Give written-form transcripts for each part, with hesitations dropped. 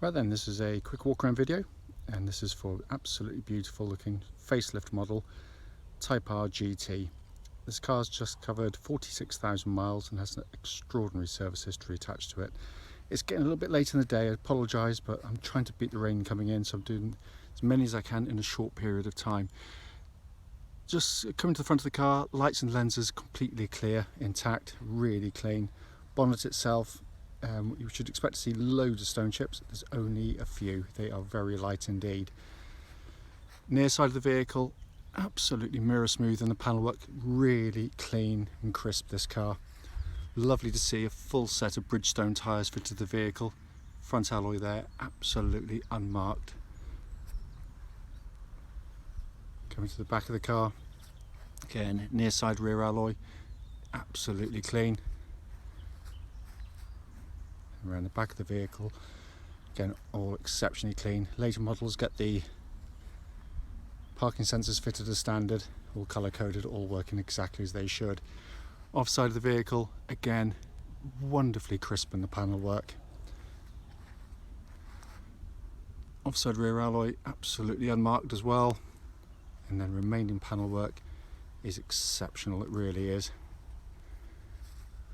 Right then, this is a quick walk around video, and this is for absolutely beautiful looking facelift model Type R GT. This car's just covered 46,000 miles and has an extraordinary service history attached to it. It's getting a little bit late in the day, I apologise, but I'm trying to beat the rain coming in, so I'm doing as many as I can in a short period of time. Just coming to the front of the car, lights and lenses completely clear, intact, really clean. Bonnet itself, you should expect to see loads of stone chips. There's only a few. They are very light indeed. Near side of the vehicle, absolutely mirror smooth, and the panel work really clean and crisp. This car, lovely to see a full set of Bridgestone tyres fitted to the vehicle. Front alloy there, absolutely unmarked. Coming to the back of the car, again near side rear alloy, absolutely clean. Around the back of the vehicle, again all exceptionally clean. Later models get the parking sensors fitted as standard, all colour coded, all working exactly as they should. Offside of the vehicle, again wonderfully crisp in the panel work. Offside rear alloy absolutely unmarked as well, and then remaining panel work is exceptional, it really is.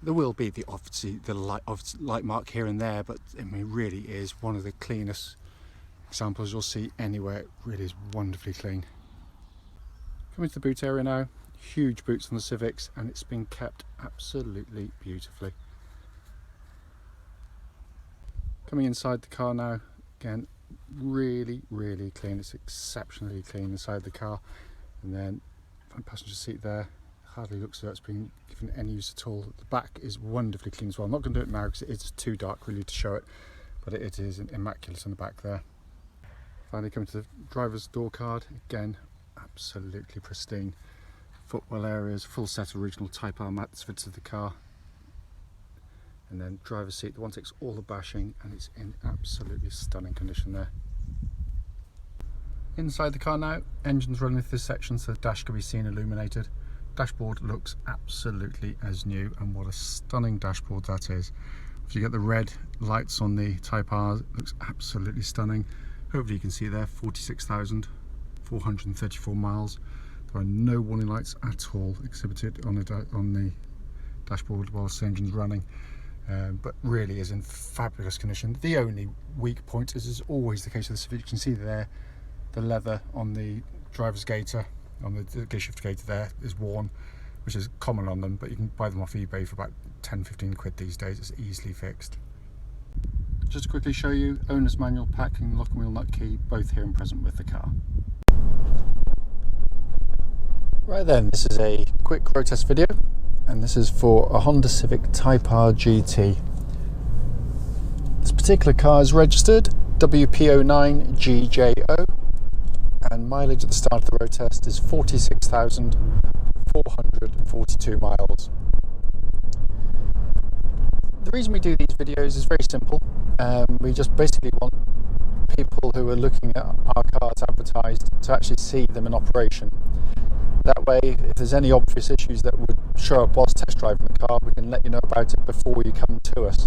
There will be obviously the light mark here and there, but I mean, it really is one of the cleanest examples you'll see anywhere. It really is wonderfully clean. Coming to the boot area now, huge boots on the Civics, and it's been kept absolutely beautifully. Coming inside the car now, again really clean. It's exceptionally clean inside the car, and then front passenger seat there, hardly looks as though it's been given any use at all. The back is wonderfully clean as well. I'm not going to do it now because it is too dark really to show it, but it is immaculate on the back there. Finally coming to the driver's door card, again absolutely pristine. Footwell areas, full set of original Type R mats fitted to the car, and then driver's seat, the one takes all the bashing, and it's in absolutely stunning condition there. Inside the car now, engine's running through this section so the dash can be seen illuminated. Dashboard looks absolutely as new, and what a stunning dashboard that is. If you get the red lights on the Type R, it looks absolutely stunning. Hopefully you can see there, 46,434 miles. There are no warning lights at all exhibited on the dashboard whilst the engine's running, but really is in fabulous condition. The only weak point is always the case with the Civic. You can see there the leather on the driver's gaiter, on the gear shift gaiter there, is worn, which is common on them, but you can buy them off eBay for about 10-15 quid these days. It's easily fixed. Just to quickly show you, owner's manual, packing, lock and wheel nut key, both here and present with the car. Right then, this is a quick road test video, and this is for a Honda Civic Type R GT. This particular car is registered WP09GJO, and mileage at the start of the road test is 46,442 miles. The reason we do these videos is very simple. We just basically want people who are looking at our cars advertised to actually see them in operation. That way, if there's any obvious issues that would show up whilst test driving the car, we can let you know about it before you come to us.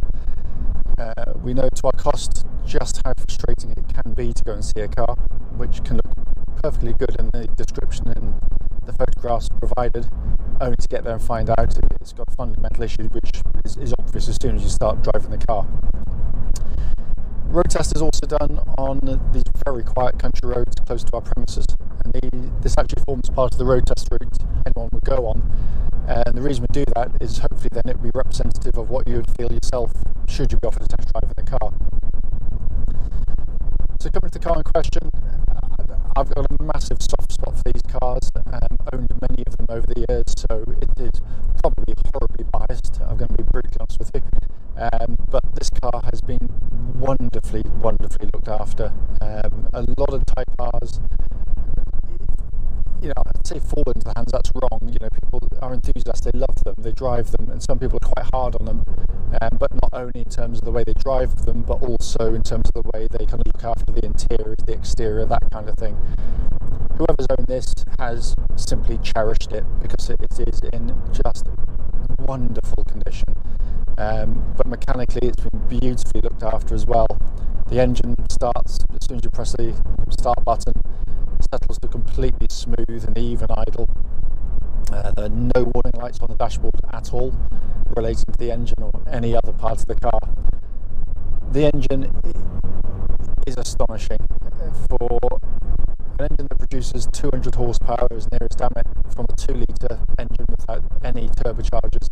We know to our cost just how frustrating it can be to go and see a car, which can look perfectly good in the description and the photographs provided, only to get there and find out it's got a fundamental issue which is obvious as soon as you start driving the car. Road test is also done on these very quiet country roads close to our premises, and this actually forms part of the road test route anyone would go on. And the reason we do that is hopefully then it would be representative of what you would feel yourself should you be offered a test drive in the car. So coming to the car in question, I've got a massive soft spot for these cars, owned many of them over the years, so it is probably horribly biased, I'm going to be brutally honest with you. But this car has been wonderfully looked after. A lot of Type Rs, you know, I'd say fall into the hands, that's wrong. You know, people are enthusiasts, they love them, they drive them, and some people are quite hard on them, but not only in terms of the way they drive them, but also in terms of the way they kind of look after the interior, the exterior, that kind of thing. Whoever's owned this has simply cherished it because it is in just wonderful condition. But mechanically it's been beautifully looked after as well. The engine starts as soon as you press the start button, settles to completely smooth and even idle. There are no warning lights on the dashboard at all relating to the engine or any other part of the car. The engine is astonishing. For an engine that produces 200 horsepower as near as damn it from a 2-litre engine without any turbochargers,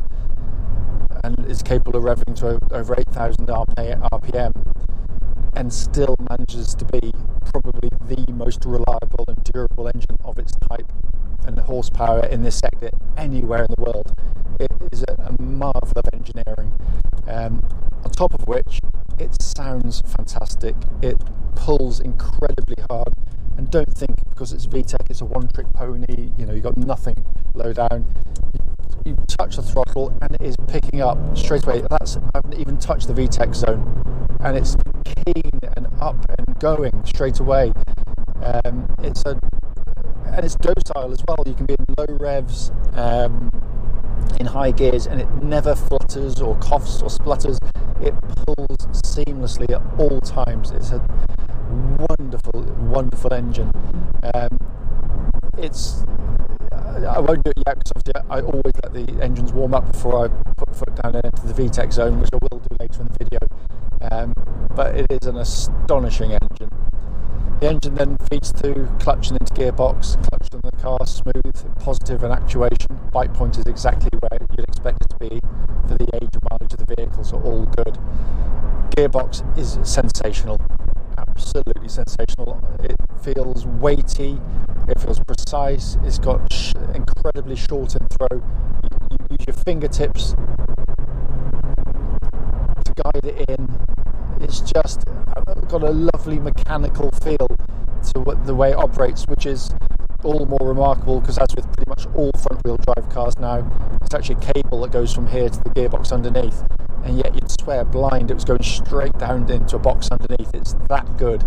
and is capable of revving to over 8,000 RPM, and still manages to be probably the most reliable and durable engine of its type and horsepower in this sector anywhere in the world. It is a marvel of engineering. On top of which, it sounds fantastic. It pulls incredibly hard, and don't think because it's VTEC it's a one-trick pony. You know, you've got nothing low down. You touch the throttle and it is picking up straight away. I haven't even touched the VTEC zone, and it's keen and up and going straight away. It's docile as well. You can be in low revs, in high gears, and it never flutters or coughs or splutters. It pulls seamlessly at all times. It's a wonderful, wonderful engine. I won't do it yet because obviously I always let the engines warm up before I put foot down and enter the VTEC zone, which I will do later in the video. But it is an astonishing engine. The engine then feeds through clutch and into gearbox. Clutch on the car smooth, positive and actuation. Bite point is exactly where you'd expect it to be for the age and mileage of the vehicle, so all good. Gearbox is sensational, absolutely sensational. It feels weighty, it feels precise, it's got incredibly short in throw. You use your fingertips to guide it in. It's just got a lovely mechanical feel to the way it operates, which is all more remarkable because, as with pretty much all front-wheel drive cars now, it's actually a cable that goes from here to the gearbox underneath, and yet you'd swear blind it was going straight down into a box underneath. It's that good,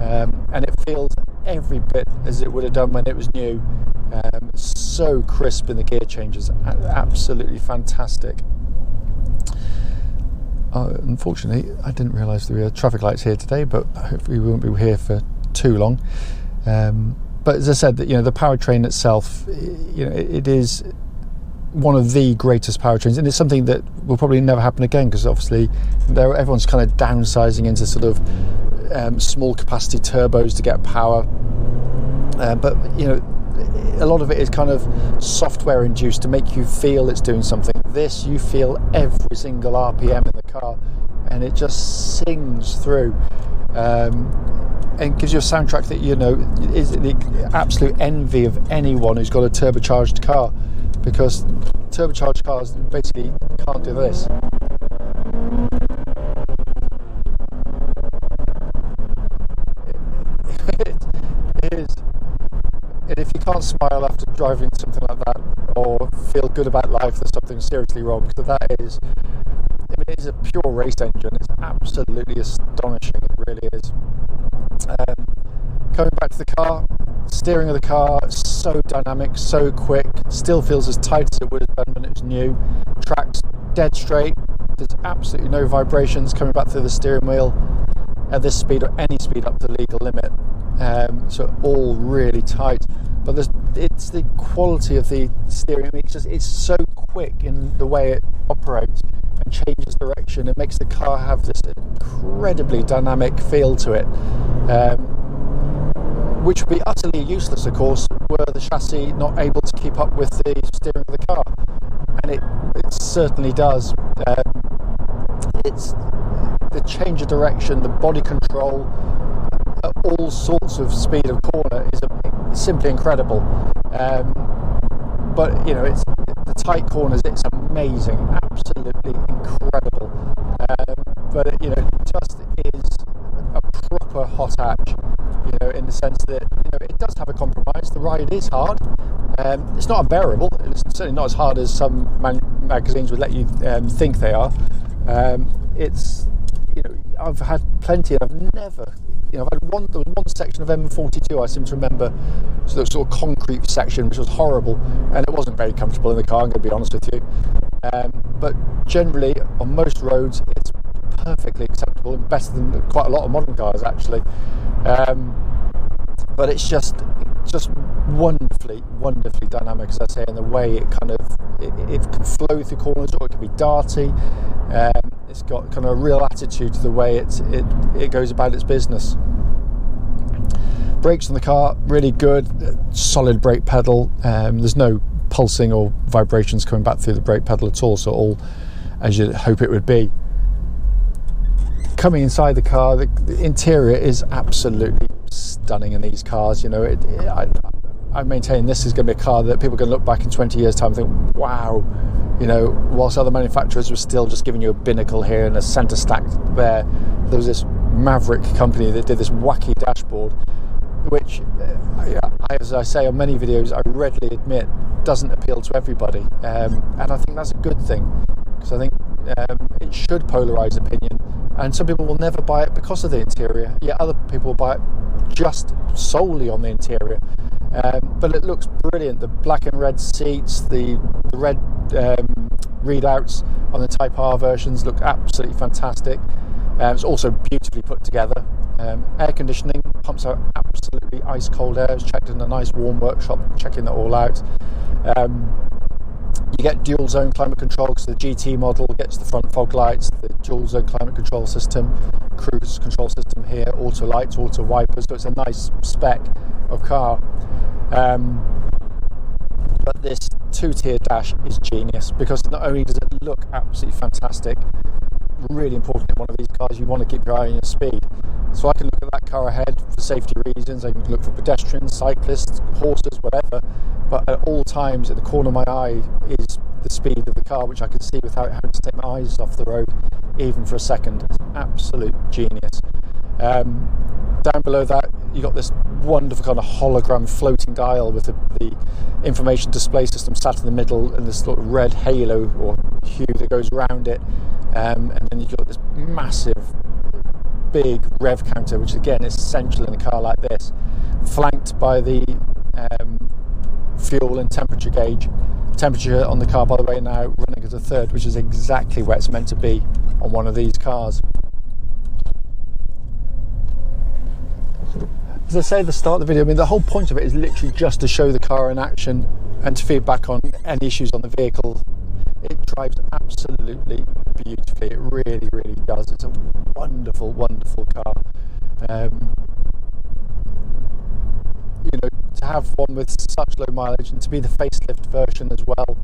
and it feels every bit as it would have done when it was new. So crisp in the gear changes, absolutely fantastic. Unfortunately, I didn't realise there were traffic lights here today, but hopefully we won't be here for too long. But as I said, that the powertrain itself, it is one of the greatest powertrains, and it's something that will probably never happen again because obviously everyone's kind of downsizing into sort of small capacity turbos to get power. But a lot of it is kind of software induced to make you feel it's doing something. This, you feel every single RPM in the car, and it just sings through, and gives you a soundtrack that is the absolute envy of anyone who's got a turbocharged car, because turbocharged cars basically can't do this. It is. And if you can't smile after driving something like that, or feel good about life, there's something seriously wrong. So that is, it is a pure race engine. It's absolutely astonishing. It really is. Coming back to the car, steering of the car, so dynamic, so quick. Still feels as tight as it would have done when it was new. Tracks dead straight. There's absolutely no vibrations coming back through the steering wheel at this speed or any speed up to the legal limit. So all really tight, but it's the quality of the steering. It's so quick in the way it operates and changes direction. It makes the car have this incredibly dynamic feel to it, which would be utterly useless, of course, were the chassis not able to keep up with the steering of the car, and it certainly does. It's the change of direction, the body control at all sorts of speed of corner is simply incredible. But it's the tight corners, it's amazing, absolutely incredible. But it just is a proper hot hatch, in the sense that it does have a compromise. The ride is hard. It's not unbearable. It's certainly not as hard as some magazines would let you think they are. It's I've had plenty, and I've never. There was one section of M42 I seem to remember, so the sort of concrete section, which was horrible, and it wasn't very comfortable in the car, I'm going to be honest with you. But generally, on most roads, it's perfectly acceptable vehicle, and better than quite a lot of modern cars actually. But it's just wonderfully dynamic, as I say, in the way it kind of it can flow through corners, or it can be darty. It's got kind of a real attitude to the way it goes about its business. Brakes on the car, really good, solid brake pedal. There's no pulsing or vibrations coming back through the brake pedal at all, so all as you'd hope it would be. Coming inside the car, the interior is absolutely stunning in these cars. You know, I maintain this is going to be a car that people can look back in 20 years' time and think, wow, you know, whilst other manufacturers were still just giving you a binnacle here and a centre stack there was this Maverick company that did this wacky dashboard, which, as I say on many videos, I readily admit doesn't appeal to everybody, and I think that's a good thing, because I think it should polarise opinion, and some people will never buy it because of the interior, yet other people will buy it just solely on the interior. But it looks brilliant. The black and red seats, the red readouts on the Type R versions look absolutely fantastic. It's also beautifully put together. Air conditioning pumps out absolutely ice cold air. It's checked in a nice warm workshop, checking that all out. You get dual zone climate control, because the GT model gets the front fog lights, the dual zone climate control system, cruise control system here, auto lights, auto wipers, so it's a nice spec of car. But this two-tier dash is genius, because not only does it look absolutely fantastic, really important in one of these cars, you want to keep your eye on your speed. So I can look at that car ahead for safety reasons, I can look for pedestrians, cyclists, horses, whatever, but at all times at the corner of my eye is the speed of the car, which I can see without having to take my eyes off the road even for a second. It's absolute genius. Down below that you got this wonderful kind of hologram floating dial with the information display system sat in the middle, and this sort of red halo or hue that goes around it, and then you've got this massive big rev counter, which again is essential in a car like this, flanked by the fuel and temperature gauge. Temperature on the car, by the way, now running at a third, which is exactly where it's meant to be on one of these cars. As I say at the start of the video, I mean, the whole point of it is literally just to show the car in action and to feedback on any issues on the vehicle. It drives absolutely beautifully. It really, really does. It's a wonderful, wonderful car. You know, to have one with such low mileage and to be the facelift version as well,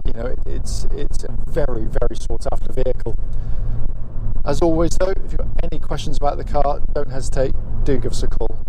you know, it's a very, very sought after vehicle. As always though, if you've got any questions about the car, don't hesitate, do give us a call.